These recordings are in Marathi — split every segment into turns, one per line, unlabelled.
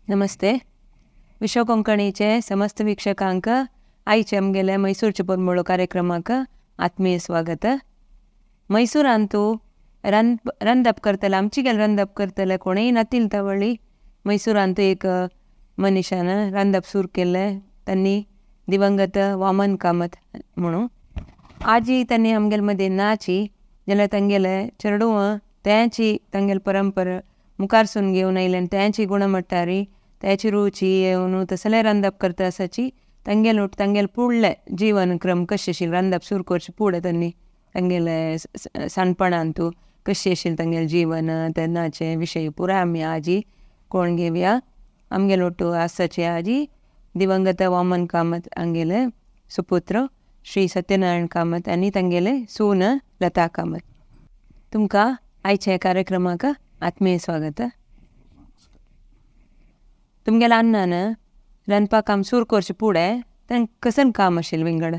नमस्ते. विश्व कोंकणीचे समस्त वीक्षकांक आयचे आमगेले मैसूरचे परमळ कार्यक्रमाक आत्मीय स्वागत. मैसूरांतू रंदप करतले आमची गेल रंदप करतले कोणीय नातील तवळी मैसूरांतू एक मनिशान रंदप सुरू केले. त्यांनी दिवंगत वामन कामत म्हणून आजी त्यांनी आमगेल मध्ये नाची जाल्यार तांगेले चेडूं त्यांची तांगेल परंपरा मुखारसून घेवन आयले आनी त्यांची गुणमट्टारी त्याची रुची येवन तसले रंदप करता आसाची तांगेल तांगेल फुडले जीवनक्रम कशें आशिल्लें रंदप सुरू करचे फुडें त्यांनी तांगेले साणपणांतू कशें आशिल्लें तांगेलें जीवन तेन्नाचे विशय पुराय आमी आजी कोण घेवया. आमगेल ओटू आसाची आजी दिवंगत वामन कामत आमगेले सुपुत्र श्री सत्यनारायण कामत आनी तांगेले सून लता कामत. तुमकां आयच्या कार्यक्रमाक आत्मीय स्वागत. तुमगेल्या अन्नान रांदपा काम सुरू करचे फुडें तांकां कसलें काम आशिल्लें विंगड?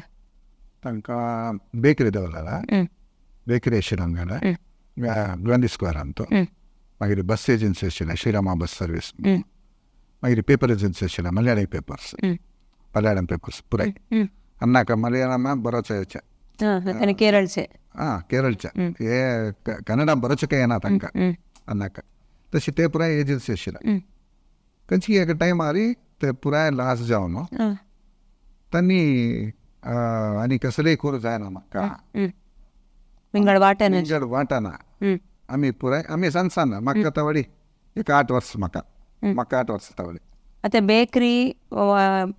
तांकां बेकरी दवरला. बेकरी आशिल्ली आमगेले गांधी स्क्वेरांत. मागीर बस एजन्सी आशिल्लें श्रीरामा बस सर्वीस. मागीर पेपर एजन्सी आशिल्लें मलयाळम पेपर्स पुराय. अन्नाक मलयाळम बरोच येवचे.
केरळचे
केरळचे हे कन्नडा बरोच काय येना तांकां अन्नाक. तशी ते पुराय एजन्सी आशिल्लें. खंयची एक टायमार ते पुराय लास्ट जावन तांणी आनी कसलेय करूं जायना म्हाका
विंगड
वाटना. आमी पुराय आमी सांगसान म्हाका तावडी एक 8 वर्सां म्हाका 8 वर्सां तावडी.
आतां बेकरी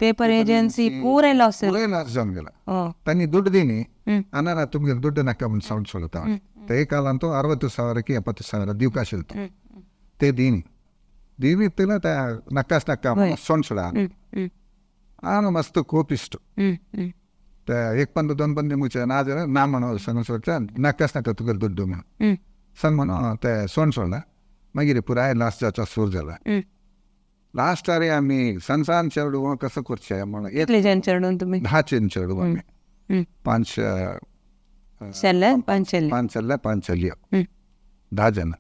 पेपर एजन्सी पूरे लॉस
जावन गेला. तांणी दुड्ಡು दिनी अन्ना तुमगे दुड्ಡು नाका म्हूण सावंड सोडता. ते कालांतू 60,000 की 70,000 दिवक आशिल्लो ते दिनी तिला त्या नक्काच नक्का सोंड सोडा. हांव मस्त कोपिस्ट ते एक पंद 2 पंद मुचे ना जाल्यार ना म्हणून सांगून सोडटा नक्काच नाका तुका दुड्डू म्हणून सांग म्हणून ते सोंड सोडला. मागीर पुराय लास्ट जावचो सुरू जाला. लास्ट आरे आमी सनसान चेडू कसो करचे म्हणून
एकले जन चेडून तुमी
10 चेडू आमी 5 चल्यो 10 जन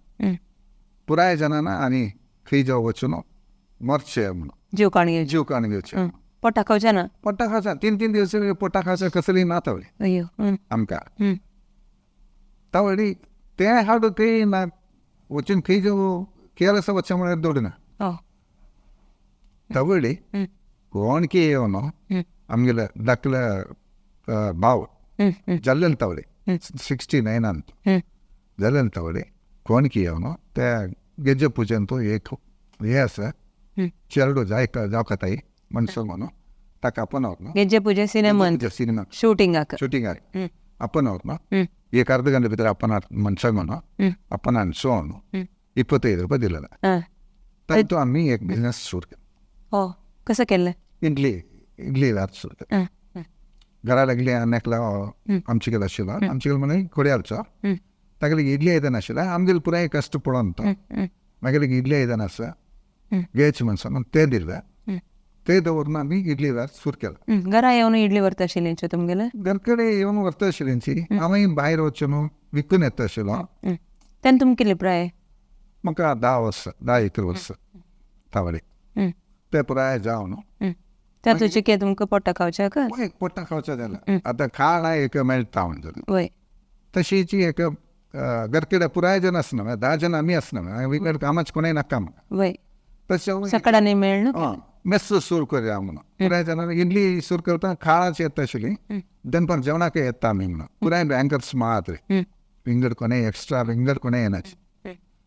पुराय जनांना आनी खंय जावं वचून मरचे म्हणून
जीव काण
घेवचे.
पोटा खावचे ना.
पोटा खावचा 3 दीस पोटा खावचा कसली ना तावडी आमकां तावडी ते हाडू ते ना वचून खंय जावं केरळ वचचें म्हळ्यार दवडना तावडी कोणकी येवन आमगेले धाकले भाव जाल्लेले तावडे 69 जाल्लेले तावडे कोणकी येवन ते गेज्जे पुजेन तो एक हे आसा चेडू जावकाताय मनसो म्हणून ताका आपण आवत
गेज्जे पुजे सिनेमा शूटिंगाक
आपण आवत एक अर्ध गंटे भितर आपण मनसो म्हणून आपण सोन 25 रुपया दिलेला. तातूंत आमी एक बिझनेस सुरू केलो.
कसं केलें?
इडली सुरू केलो. घरा लागली एकला आमचे गेलो आशिल्लो. आमचे गेलो म्हणे कोड्यारचो ताका इडली आयदन आशिल्लें. आमगेले पुराय कश्ट पडोन तो मागीर इडली आयदन आसा घेवचें म्हणून ते दिलें. ते दवरून आमी इडली सुरू केलो.
घरा येवन इडली व्हरता आशिल्ली तुमगेले?
घर कडेन येवन व्हरता आशिल्लींची. हांवें भायर वचून विकून येता आशिल्लो.
तेन्ना तुमकां कितले प्राय?
म्हाका 10 वर्सां तावडे. ते पुराय जावन
तातूंचे कितें तुमकां पोटा खावच्याक?
पोटा खावचें जालें. आतां खाणा एक मेळटा म्हणजे तशीच एक घर कडेन पुराय जन आसना 10 जन आमी आसना विकड कामाच कोणाय नाका म्हाका. तशें
सकाळांनी मेळना
मेस सुरू करया म्हणून पुराय जनांनी इडली सुरू करता खाणाची येता आशिल्ली. दनपार जेवणाक येता आमी म्हणून पुराय बँकर्स मात रे विंगड कोणें एक्स्ट्रा विंगड कोणें येनाची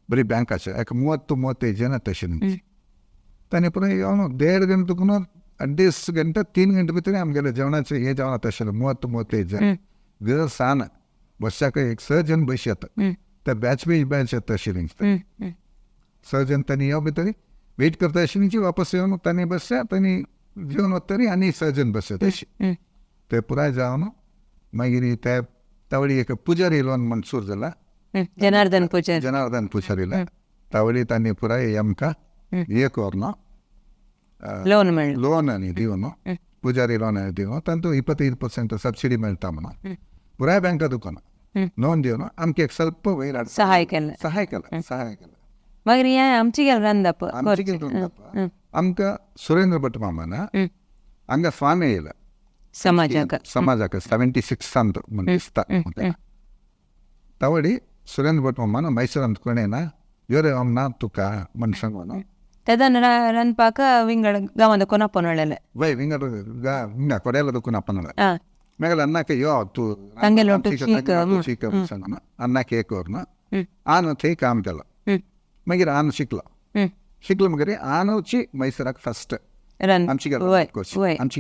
बरी बँक आसा एक 30 जन येता आशिल्लीं. तांणी पुराय येवन 1.5 घंटे करून 2.5 घंटे 3 घंटे भितर आमगेले जेवणाचें हें जेवण येता आशिल्लें 30 जन. घर सान वर्साक एक 6 जन बस येता. ते बॅच येता आशिल्लीं 6 जन. तांणी येवं भितर वेट करता आशिल्लीं वापस येवन तांणी बसया तांणी जेवन वतरी आनी 6 जन बसया तशी. ते पुराय जावन मागीर ते तावडी एक पुजारी येयलो म्हण सुरू जाला.
जनार्दन
पुजारी येयला तावडी तांणी पुराय आमकां हे करून लोन आनी दिवन पुजारी लोन दिवन तांतूं 25% सब्सिडी मेळटा म्हणून पुराय बँका दुकानां लोन दिवन आमकां एक ಸ್ವಲ್ಪ वयर
सहाय केलें.
सहाय केला.
मागीर हें आमची गेल रांदप
आमकां सुरेंद्र भट मामान हांगा स्वामी येयला समाजाक 76 म्हण दिसता तावडी सुरेंद्र भट मामान मैसूरांत कोणेना योरे ना तुका म्हण सांगून
तेदन रनपाक विंगड गावांत कोण आपणले
वय विंगड हिंगा कोडेला दुखून आपण मेगल अन्नाके यो तू चीक सांगून अन्नाके एक वरना आन थंय काम केलो मागीर आन शिकलो मगीर आन वची मैसूराक फस्ट आमची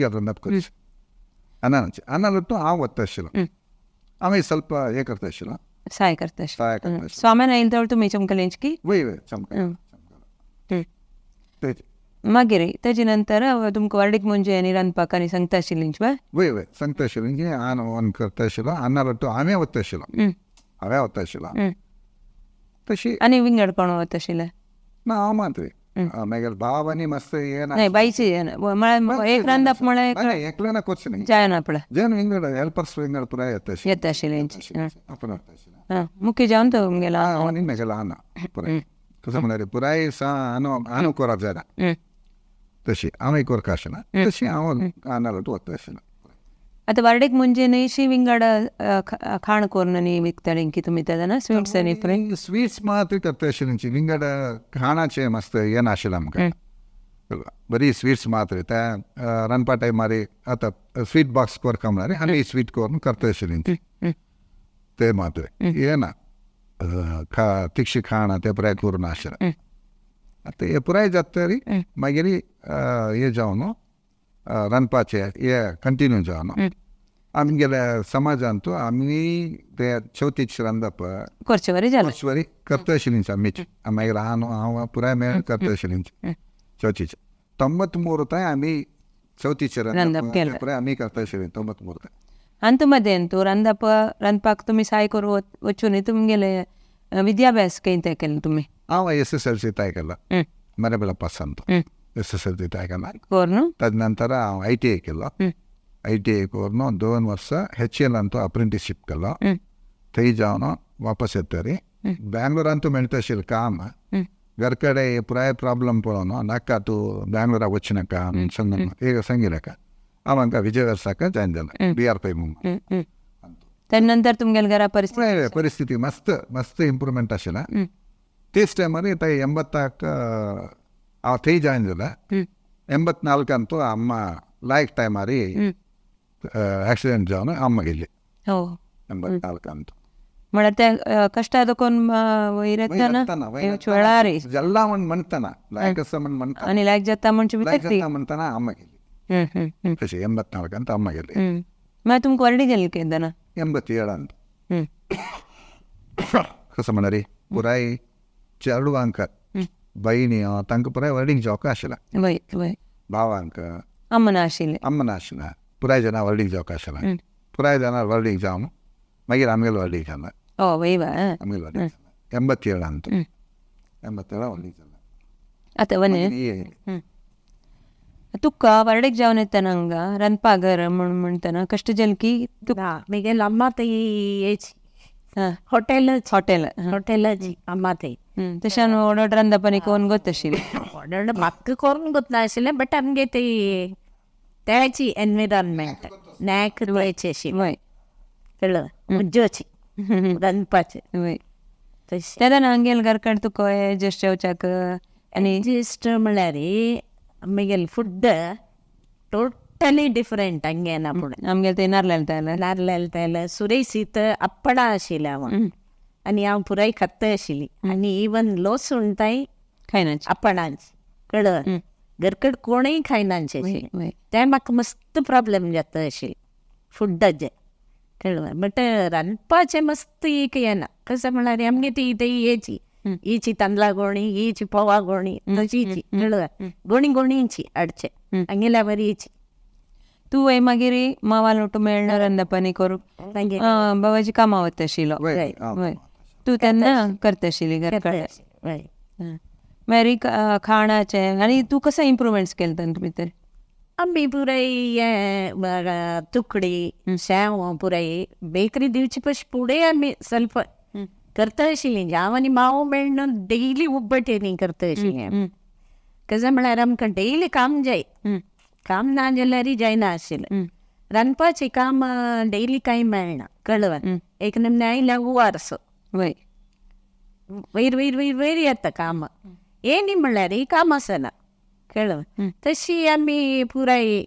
रंदाप करची अन्नालट्टू हांव वता आशिल्लो हांवें ಸ್ವಲ್ಪ हे करता आशिल्लो
सहाय करता स्वाम्यान येयले तर तुमी चमकलेंचकी
वय चमक
मागीर तेजे नंतर तुमकां वाडीक म्हणजे आनी रांदपाक आनी सांगता आशिल्लींच
वय सांगता आशिल्लीं हांव ऑन करता आशिल्लो अन्नालट्टू हांवें वता आशिल्लो तशी
आनी विंगड कोण वता आशिल्ले
ना हांव मात मागीर भाव आनी मस्त येना
नाही बाईची एक रांदप म्हळ्यार
एकलो ना करची न्ही
जायना आपलं
जेन विंगड हेल्पर्स विंगड पुराय येता
आशिल्लेंच
आपण वता आशिल्लो
मुख्य जावन तो गेला
हांव मेगेलो आना पुराय कसं म्हणाले पुराय आनू कोरा जायना तशी हांवें कोरका आशिना तशी हांव अन्नालट्टू वता आशिल्लो
आतां वाडीक म्हणजे न्हयशी विंगड खाण करून न्ही विकताली की तुमी तेन्ना स्वीट्स आनी फ्राय
स्वीट्स मात करता आशिल्लीं विंगड खाणाचें मस्त हें नाशिल्लें आमकां बरी स्वीट्स मात त्या रांदपा टायमार आतां स्वीट बॉक्स कोरका म्हळ्यार आनी स्वीट करून करता आशिल्लीं ते मात हें ना तिक्षी खाण तें पुराय करून आशिल्लें आतां हें पुराय जाता तरी मागीर हें जावन रांदपाचें हें कंटिन्यू जावन आमगेल्या समाजांत आमी ते चवथीचें रांदप
करचे वरी जालें
वरी करता आशिल्लीं आमीच मागीर हांव पुराय मेळून करता आशिल्लीं चवथीचें 93 आमी चवथीचें रांदप पुराय आमी करता आशिल्लीं 93
अंत मदें तूं रांदपाक तुमी सहाय करूं वचून तुमगेले विद्याभ्यास केन्ना केलो तुमी
हांव SSLC ताय केला मरेबेला पास सांगतो SSLC ताय केला
कोरून
ताजे नंतर हांव ITI केलो ITI करून 2 वर्सां HCL अंतू अप्रेंटिसशीप केलो थंय जावन वापस येतरी बेंगलोरांतू मेळटा आशिल्लें काम घर कಡೆ पुराय प्रॉब्लम पळोवन नाका तूं बेंगलोराक वचनाका सांगून ಈಗ सांगिल्लें हांव हांकां विजयवर्साक जॉयन जालें BR5 म्हणून
तेजे नंतर तुमगेल्या घरा
परिस्थिती मस्त इम्प्रूवमेंट आशिल्लें तेच टायमार 80 हांव थंय जॉयन जालें 84 ಅಂತೂ ಅಮ್ಮ लायक टायमार एक्सिडेंट जावन अम्मा गेली 84 ಅಂತೂ
म्हळ्यार ते कश्ट कोण वयरताना
जल्ला म्हण म्हणटाना लायक आसा म्हण म्हणटा
आनी लायक जाता म्हणचे
म्हणटाना अम्मा गेली तशी 84 ಅಂತ अम्मा गेली
मागीर तुमकां वर्डी गेली केन्ना
87 ಅಂತ कसं म्हणा रे पुराय चेडवांक बहिणी तांकां पुराय वर्डीक जावंक आशिल्लें भावांक
अम्म नाशिल्लें
पुराय जाणां वर्डीक जावंक आशिल्लें पुराय जाणां वर्डीक जावन मागीर आमगेलो वर्डीक जालें आमगेलो वर्डीक जालें 87 ಅಂತ 87 वर्डीक जालें
आतां वने तुका वर्डीक जावन येताना हांगा रांदपा घर म्हणटना कश्ट जालें की
मिगेल अम्मा थंय येची हॉटेलाची अम्मा थंय
तशें ऑर्डर रांदप आनी कोण गोत आशिल्लें
ऑर्डर म्हाका करून गोत नाशिल्लें बट आमगे ती तेची एनविरॉन्मेंट नॅक द्यायची आशिल्ली कळ्ळें मज्जाची रांदपाचें तशें
तेन्ना हांगेल घरकाड तुका एडजस्ट जावच्याक आनी
एडजस्ट म्हळ्यार आमगेल फूड टोटली डिफरंट हंगेन आपूण
आमगेले ते नारळ
तेल सुरैसीत अप्पडा आशिल्लें हांव आनी हांव पुराय खाता आशिल्ली आनी इवन लोसुणटाय
खायनाची
अप्पडांच कळ्ळें घरकड कोणूय खायनाचें आशिल्लें तें म्हाका मस्त प्रॉब्लेम जाता आशिल्लें फुड्डाचें कळ्ळें बट रांदपाचें मस्त एक येना कशें म्हळ्यार आमगे ती येची ಈಚಿ ತಂದ್ಲ ಗೋಣಿ ಈಚಿ ಪೋವ ಗೋಣಿ ಈಚಿ ಹೇಳುವ ಗೋಣಿಂಚಿ ಅಡ್ಚೆ ಹಂಗೆಲ್ಲ ಬರೀ ಈಚಿ
तू वय मागीर मावाल उठू मेळना रांदपानी करूंक बाबाजी कामा वता आशिल्लो तू तेन्ना करता आशिल्ली घरकाडे मागीर खाणाचें आनी तू कसो इम्प्रुवमेंट्स केले तातूंत भितर
आमी पुराय तुकडी शेव पुराय बेकरी दिवचे पयस फुडें आमी ಸ್ವಲ್ಪ करता आशिल्लीं हांव आनी माव मेळून डेयली उब्बट न्ही करता आशिल्लीं कसं म्हळ्यार आमकां डेली काम जाय. काम ना जाल्यार जायना आशिल्लें. रांदपाचें काम डेली कांय मेळना कळ्ळें. एक नमने आयल्या वारसो
वय
वयर वयर वयर वयर येता काम. येणी म्हणल्यार ही काम आसना कळ्ळें. तशी आमी पुराय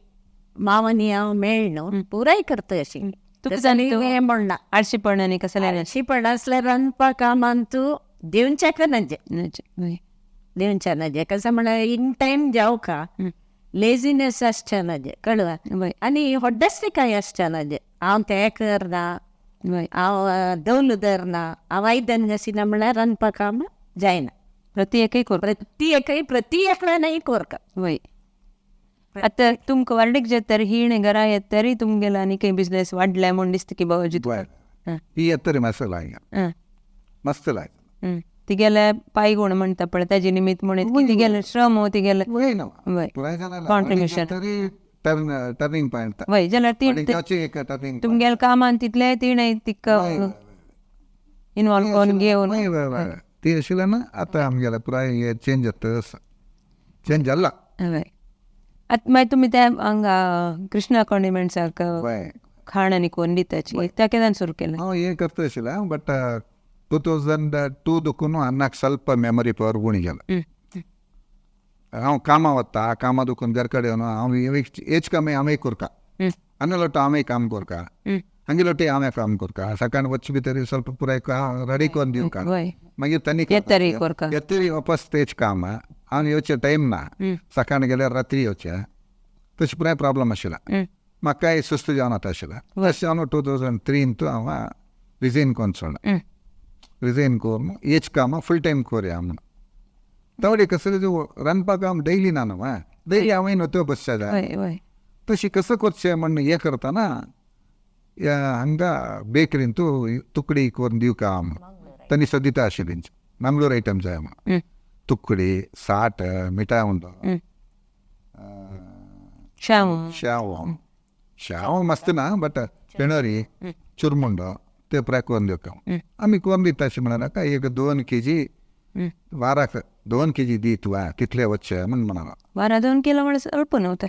मावानी हांव मेळ्ळो पुराय करता अशी. हें म्हणना
आळशीपणाने कसं
शिपण असल्यार रांदपा कामांतू देवच्याक नजे देवच्या नजे. कसं म्हळ्यार इन टायम जावका लेझिनेस आसचे नजे कळ्ळें. आनी ಹೊಡ್ಡಸ್ತಿ कांय आसचे नजे. हांव तें करना हांव दवल धरना हांव आयदन घासिना म्हळ्यार रांदपा काम जायना.
प्रति एकय
प्रति एकल्यानय कोरका.
वय आता तुमकां वाडीक जेतर ही घरा येतरी तुमगेला आनी खंय बिझनेस वाडल्या म्हूण दिसता की बाबाजी
ही येतरी मस्त लाय मस्त लाय
तिगेले पायगुण म्हणटा पळय तेजे निमित्त म्हणून तिगेले श्रम हो तिगेले कॉन्ट्रिब्युशन
टर्निंग पॉयंट
वय जाल्यार ती तुमगेले कामान तितले तिणें तिका इनवॉल्व करून घेवन
ती आशिल्लें ना. आतां आमगेले पुराय चेंज जाता चेंज जाला.
वय आतां मागीर तुमी त्या हांगा कृष्णा कॉन्डिमेंट्साक खाण आनी करून दिताची त्या केदान सुरू केलें.
हांव हें करता आशिल्लें बट 2002 दुखून अन्नाक ಸ್ವಲ್ಪ ಮೆಮೊರಿ ಪವರ್ ಉಣಿ गेला. हांव कामा वता कामा दुखून घर कडेन येवन हांव एज कमी हांवें कोरका आनी लोट हांवें काम कोरका हंगे लोटी हांवें काम कोरका. सकाळी वच्चे भितर ಸ್ವಲ್ಪ पुराय रेडी करून दिवका मागीर तांणी येतरी वापस तेच काम हांव येवचे टायम ना. सकाळी गेल्यार रात्री येवचें तशें पुराय प्रॉब्लम आशिल्लो. म्हाका काय सुस्त जावन वता आशिल्लो. तशें हांव 2003 हांव रिझायन कोन्न सोडलें. रिझायन करून हेच कामां फूल टायम कोरया म्हणून. तवडे कसं रांदपा काम डेली ना न्हू डेली हांवें नोत्यो बसचे जाय तशी कसं करचें म्हण हें करतना हांगा बेकरीन तूं तुकडी करून दिवका तांणी दिता आशिल्ली मंगळूर आयटम जाय म्हणून. तुकडी साठ मिठाय उंडो शाव मस्त ना बट पेणोरी चुरमुंडो ते पुराय करून दिवका. आमी करून दिता अशें म्हणना एक 2 kg वाराक 2 kg दी तुवा तितले वच्चे म्हण म्हणा.
वारा 2 किलो म्हण अल्प नव्हतं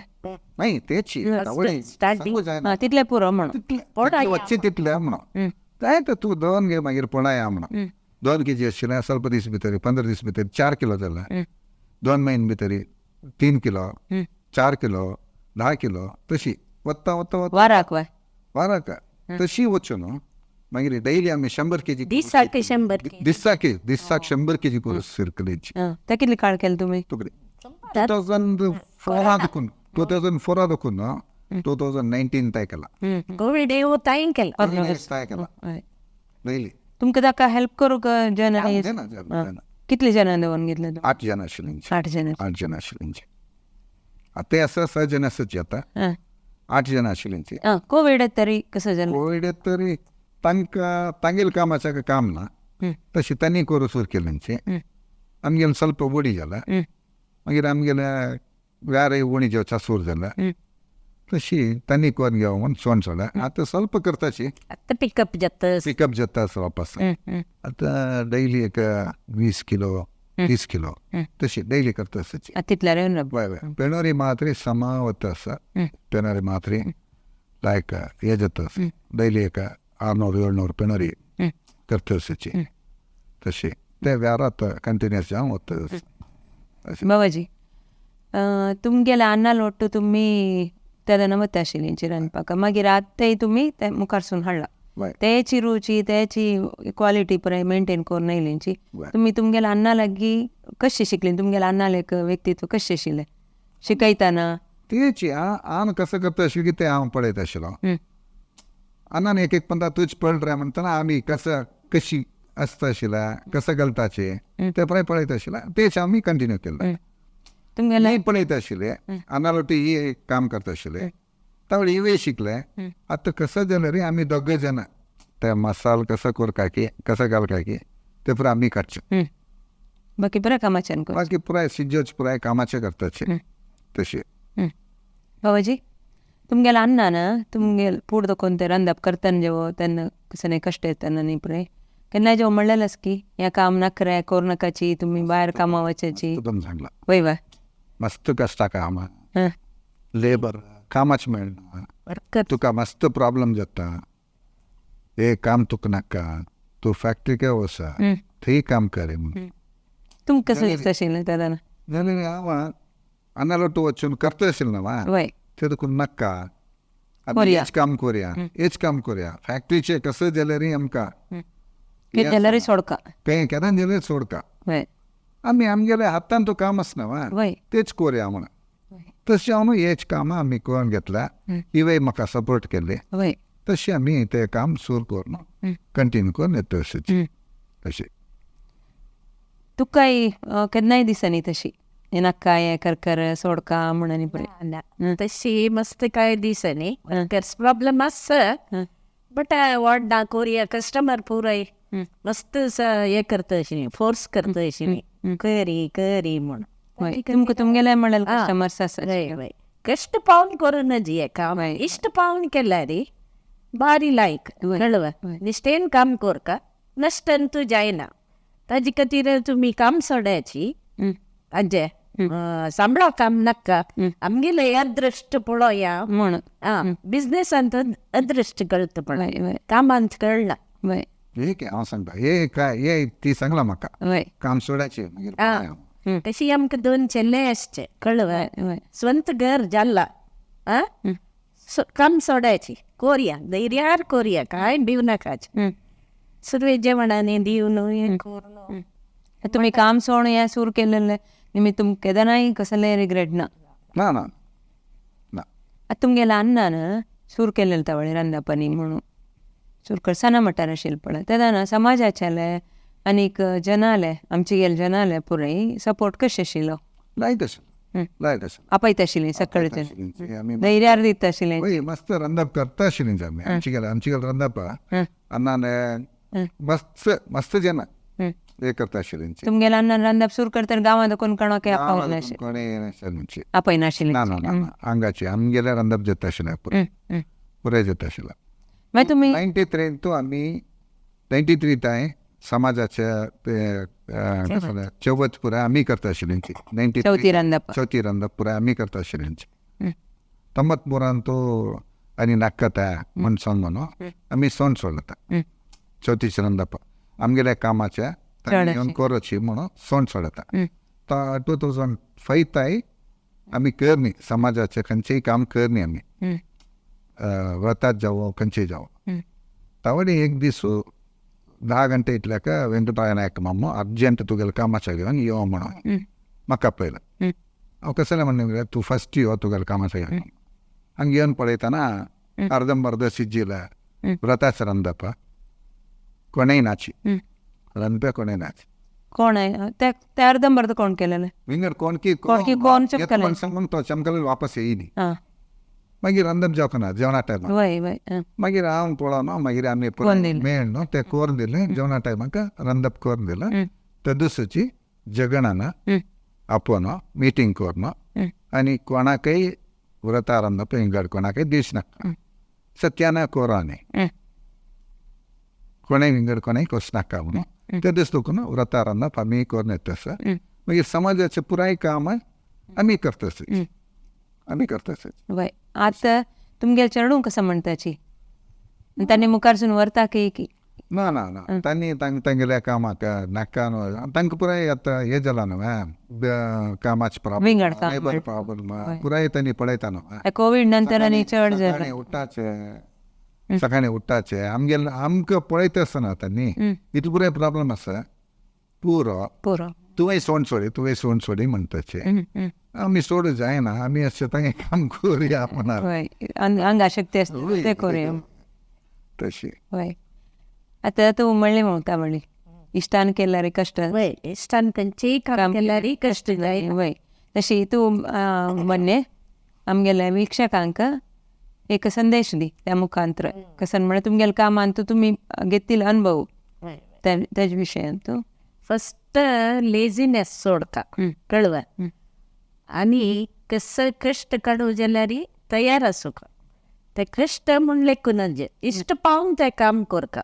नाही तेची
तितले पुरो म्हणून
वच्चे तितले म्हणून जाय तर तूं 2 घे मागीर पळया म्हणून. 2 kg आशिल्लें ಸ್ವಲ್ಪ दीस भितर 15 दीस भितर 4 किलो जाला. 2 म्हयने भितर 3 किलो 4 किलो 10 किलो तशी वत्ता वत्ता
वाराक
तशी वच्यो न्हू. मागीर डेली आमी 100 kg
दिसाक
100 kg करून सिरकलेची.
ते कितले काळ केले तुमी?
2004 दुखून 2004 दुखून 2019 ताय केला.
कोविड येवो ताय केला
डेली.
तुमकां ताका हेल्प करूंक जन कितले जणां दवरून घेतले?
8 जण आशिल्लीं.
8 जण
आशिल्लीं. आतां आसा 6 जण आसात आतां 8 जण आशिल्लीं.
कोविड तरी कसं जालें?
कोविड तरी तांगेल कामाचें काम ना तशी तांणी करूं सुरू केलींची. आमगेलें ಸ್ವಲ್ಪ उडी जाला मागीर आमगेले वेरे उणी जेवचा सुरू जाला तशी तांणी करून घेवं म्हूण सोन सोडलें. आतां ಸ್ವಲ್ಪ करताची
आतां पिकअप
जाता ಸ್ವಲ್ಪ आतां डेली एक 20 किलो 30 किलो तशी डेली करता आसाची.
तितल्यार
पेणोरी मात्री समा वता आसा. पेणोरी मात्री लायक हे जाता डेली एक 600-700 पेणोरी करता आसाची तशी ते व्यारात कंटिन्युअस जावन वता.
बाबाजी तुमगेले अन्ना लोट्टू तुमी तेदना वता आशिल्लींची रांदपाक मागीर आतां तुमी ते मुखारसून हाडला तेची रुची तेची क्वॉलिटी पुराय मेंटेन करून आयलींची. तुमी तुमगेले अन्ना लागीं कशें शिकलीं? तुमगेले अन्ना एक व्यक्तित्व कशें आशिल्लें शिकयतना?
तेची हांव कसं करता आशिल्लें की तें हांव पळयता आशिल्लो. अन्नान एक पंदा तुज पळट रे म्हणटना आमी कशी आसता आशिल्ल्या कसं घालताचे ते पुराय पळयता आशिल्लें. तेच आमी कंटिन्यू केलें. तुमगेले पळयता आशिल्लें अन्ना लोटी ही काम करता आशिल्लें तावडे इवे शिकले. आतां कसं जालें रे आमी दोगूय जाण ते मसाल कसो करता की कसो घालता की ते पुराय आमी काडचे
बाकी पुराय कामाचें
बाकी पुराय सिजोच पुराय कामाचें करताचे तशें.
बाबाजी तुमगेले अन्ना ना तुमगेले फूड दखून ते रांदप करतना जेवो तेन्ना कसं नाही कश्ट येतना न्ही पुराय केन्ना जेवो म्हणलेलेंच की हें काम नाका रे करूं नाकाची तुमी भायर कामा वचाची
सांगला
वय
मस्त कष्ट काम
हां
लेबर कामाच मेळना
वर्कर
तुका मस्त प्रॉब्लेम जाता हे काम तुका नाका तू फॅक्ट्रीके वसा थंय काम करे म्हणून
तुमकां कसं दिसता आशिल्लें तेन्ना
जाल्यार हांव अन्नालोटू वचून करता आशिल्लो न्हू
वय
ते देखून नाका
कोरया.
हेच काम कोरया हेच काम कोरया फॅक्ट्रीचे कसं जाल्यार आमकां
कितें जाल्यार सोडका
तें केन्ना जाल्यार सोडका
वय
आमी आमगेल्या हातान तो काम आसना
वय
तेच कोरया म्हणून तशें हांव हेच कामां आमी करून घेतल्या इवय म्हाका सपोर्ट केले
वय
तशें आमी तें काम सुरू करून कंटिन्यू करून येता तशें
तुकाय केन्नाय दिसनी तशी हें नाका हें कर सोडका म्हणून पळय
तशी मस्त काय दिसनी वर्कर्स प्रॉब्लेम आसता बट वाडना कोरिया कस्टमर पुराय मस्त हे करता अशी फोर्स करता अशी करी म्हणून
वय तुमकां तुमगेले म्हणल्यार कस्टमर्स आसा
वय कष्ट पावन करून जे काम इश्ट पावन केल्यार बारी लायक कळवा निश्टेन काम कोरका नश्टन तू जायना ताजे खातीर तुमी काम सोडायची अजे सांबाळो काम नाका आमगेले अदृश्ट पळोवया
म्हणून
बिझनेस अंत अदृश्ट कळत पण
वय वय
कामांत कळना
वय
हे हांव सांगता हे काय हे ती सांगला म्हाका
वय
काम सोडायचें मागीर पळया.
तशी आमकां 2 चेल्ले आसचे कळवा
वय
स्ವಂತ घर जाला काम सोडायची कोरिया धैर्यार कोरिया काय भिव नाकाच सर्वे जेवणाने दिवनो हे करून
तुम्ही काम सोडून हें सुरू केलेलें निमी तुमकां केदनाय कसलें रिग्रेट ना
ना ना ना
आतां तुमगेल्या अन्नान सुरू केलेलें तावळे रांदपानी म्हणून सुरू कर सना मटार आशिल्लें पळय तेदाना समाजाचेले आनीक जनाले आमचे गेले जनाले पुराय सपोर्ट कशें आशिल्लो
लायत आशिल्लें
आपयत आशिल्लीं सकाळचें
आमी
धैर्यार दिता आशिल्लें
वय मस्त रंदप करता आशिल्लीं आमी आमची गेल रंदप अन्नान मस्त जेन्ना हे करता आशिल्लीं
तुमगेल्या अन्नान रांदप सुरू करतना गांवांत कोणा आपावना आशिल्लें
कोणें
आपयना आशिल्लें
ना ना ना आंगाची आमगेले रंदप जाता आशिल्लें पुराय जाता आशिल्लें
मागीर तुमी
93 तो आमी 93 ताय समाजाच्या चवथ पुराय आमी करता आशिल्लीं 93
चवथी रांदप
चवथी रंदप पुराय आमी करता आशिल्लीं 93 तो आनी नाक्कता म्हण सांगो न्हू आमी सोण सोडता चवथीचे रंदप आमगेल्या कामाच्या येवन कोरची म्हणून सोण सोडता 2005 ताय आमी करनी समाजाचें खंयचेय काम करनी आमी व्रतात जावं खंयचेय जावं तावडे एक दीस 10 गंटे इतल्याक वेंकटराय नायक मामो अर्जंट तुगेलें कामाच्या घेवन यो म्हणून म्हाका आपयलें हांव कसलें म्हणलें तूं फस्ट यो तुगेलें कामाच्या घेवन हांगा येवन पळयतना अर्दंबर्द शिजिल्लें व्रताचें रंदप कोणेय नाची रंदपे कोणेय नाच
कोण ते अर्दंबर्द कोण केलेलें
विंगड कोण सांगून तो चमकले वापस येयली मागीर रंदप जावना जेवणा टायमार
वय वय
मागीर हांव पळोवन मागीर आमी मेळ न्हू तें कोरून दिलें जेवणा टायमाक रंदप कोरून दिलें ते दुसरीची जगणान आपोवन मिटींग कोरून आनी कोणाकय व्रता रंदप इंगड कोणाकय दिवच नाका सत्यान कोरानी कोणेय विंगड कोणेय कोस नाका म्हणून ते दीस देखून व्रता रंदप आमी कोरून येता मागीर समाजाचें पुराय काम आमी करता
वय आतां तुमगेले चेडूं कसं म्हणटाची तांणी मुखारसून व्हरता की
ना ना ना तांणी तांगेल्या कामाक नाका न्हू तांकां पुराय आतां हें जालां न्हू कामाचे प्रॉब्लम पुराय तांणी पळयता न्हू
कोवीड नंतर आनी चड
सकाळीं उठ्ठाचें आमकां पळयता आसतना तांणी इतलो पुराय प्रॉब्लम आसा पुरो तुवें सोण सोडी म्हणटाचें आमी सोड जायना आमी अशें तांगे काम करुया म्हणून
हांगा शक्ती आसता तें करुया
तशी
वय आतां तूं म्हणलें म्हणटा म्हणली इश्टान केल्यार कश्ट
वय इश्टान खंयचेय काम केल्यार कश्ट जाय
वय तशी तूं म्हणलें आमगेल्या विक्षकांक एक संदेश दी त्या मुखांतर कसं म्हणल्यार तुमगेल्या कामान तुमी घेतिल्लो अनुभव तेजे विशयान तूं
फस्ट लेझीनेस सोडता कळवा आनी कसं कश्ट काडू जाल्यार तयार आसूंका ते कश्ट म्हणले कुणाचे इश्ट पावन तें काम करता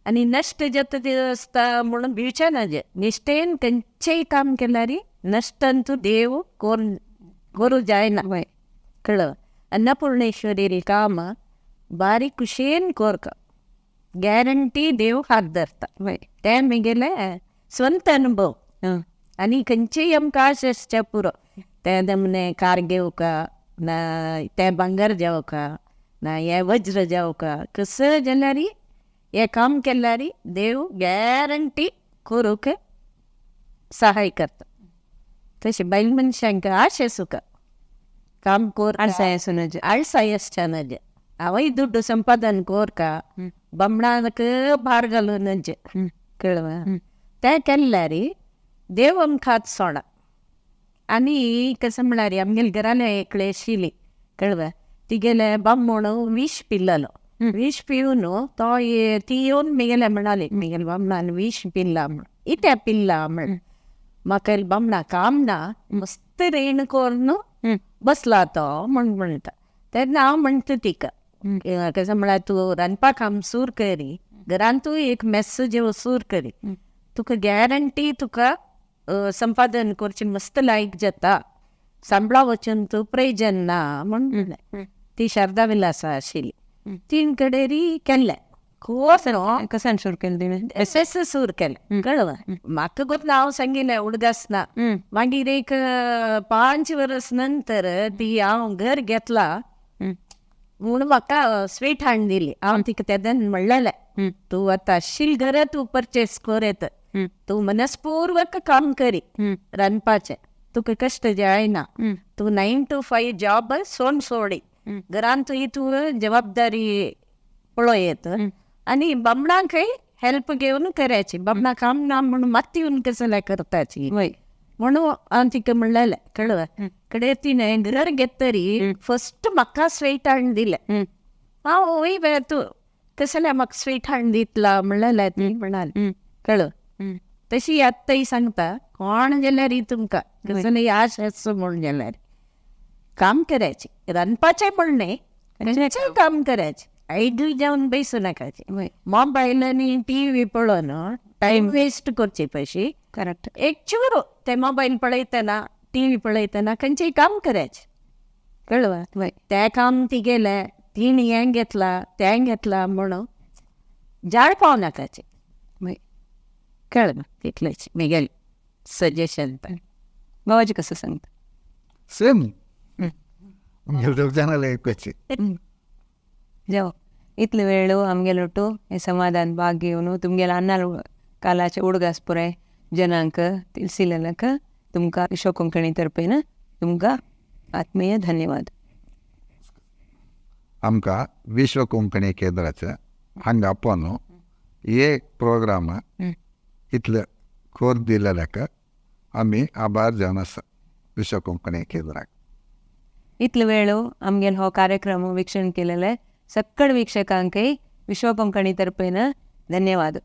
आनी नश्ट जाता ते आसता म्हणून भिवचे नाजे निश्टेन खंयचेय काम केल्यार नसतंतू देव गोरू जायना
वय
कळलं. अन्नपूर्णेश्वरी काम बारी कुशेन कोरक गॅरंटी देव हात धरता.
वय
ते मिगेले स्ವಂತ अनुभव
हां
आणि खंयचेय आमकां आशेसच्या पुरो ते नमने कार घेवका ना ते भांगर जेवका ना हे वज्र जेवका कसं जाल्यार हे काम केल्यार देव गॅरंटी करूक सहाय करता. तशें बायल मनशांक आशे सुका काम कोर
आळसाय सुनज
आळसाय आसच्यानज हांवय दुड्ಡು संपादन कोरका बमणाक भार घालूनज कळवा ते केल्यार देव आमकां सोडा. आनी कसं म्हळ्यार आमगेले घराले एकले आशिल्ली कळवा तिगेले बामण विष पिल्ललो. विष पिवन तो ती येवन मिगेले म्हणाली मिगेले बामणान विष पिल्ला म्हण इत्या पिल्ला म्हण म्हाका बामणा काम ना मस्त रेण कोरून बसला तो म्हणटा. तेन्ना हांव म्हणटा तिका कसं म्हळ्यार तूं रांदपाक काम सूर करी घरान तूं एक मेस जेव सूर करी तुका गॅरंटी तुका संपादन करचें मस्त लायक जाता. सांबळा वचून तूं प्रयोजन ना म्हणलें. ती शारदा विलासा आशिल्ली तीन कडेरी केल्लें कोर्स
कसान सुरू केलं तिणें
एस सूर केलें कळवा. म्हाका गोतला हांव सांगिल्लें उडगासना. मागीर एक 5 वर्स नंतर ती हांव घर घेतला म्हूण म्हाका स्वीट हांड दिली. हांव तिका तेदन म्हणलेलें तूं आतां आशिल्लें घर तूं परचेस कर येत तूं मनस्पूर्वक काम करी रांदपाचें तुका कश्ट जायना. तूं 9 to 5 जॉब सोडी घरान तुवें तूं जबाबदारी पळयत आनी बामणांकय हेल्प घेवन करायची. बामणा काम ना म्हणून मात येवन कसं करताची
वय
म्हणून हांव तिका म्हणलेलें कळवा. कडेन तिणें घर घेतरी फस्ट म्हाका स्वीट हांड दिलें. हांव वय बाय तूं कसले म्हाका स्वीट हांड दितला म्हणलेलें ती म्हणाली कळव. तशी आत्ताय सांगता कोण जाल्यार तुमकां कसले आश आसा म्हूण जाल्यार काम करायचे रांदपाचें म्हण न्ही खंयचेंय काम करायचें. आयदूय जावन बसू नाकाचे. मोबायल आनी TV पळोवन टायम वेस्ट करचे पयशी
करेक्ट
एक चूर ते मोबायल पळयतना TV पळयतना खंयचेंय काम करायचें कळवा.
वय
तें काम ती गेलें तीन हें घेतला तें घेतला म्हणून जाळ पाव नाकाचें
वय
कळवा. तितलेंच मिगेल सजेशन.
बाबाजी कसं सांगता
सेम दोग जाणांले एकच
जाओ इतले वेळ आमगेलो हे समाधान भाग घेवन तुमगेला अन्नाल कालाचे उडगास पुराय जनांक तिलसिलेलक तुमकां विश्व कोंकणी तर्फेन तुमकां आत्मीय धन्यवाद.
आमकां विश्व कोंकणी केंद्राचं हांगा आपोवन हे प्रोग्राम इतले कोर दिलेल्याक आमी आभार जावन आसा विश्व कोंकणी केंद्राक.
इतले वेळ आमगेलो हो कार्यक्रम वीक्षण केलेले सक्कड वीक्षकांकय विश्व कोंकणी तर्फेन धन्यवाद.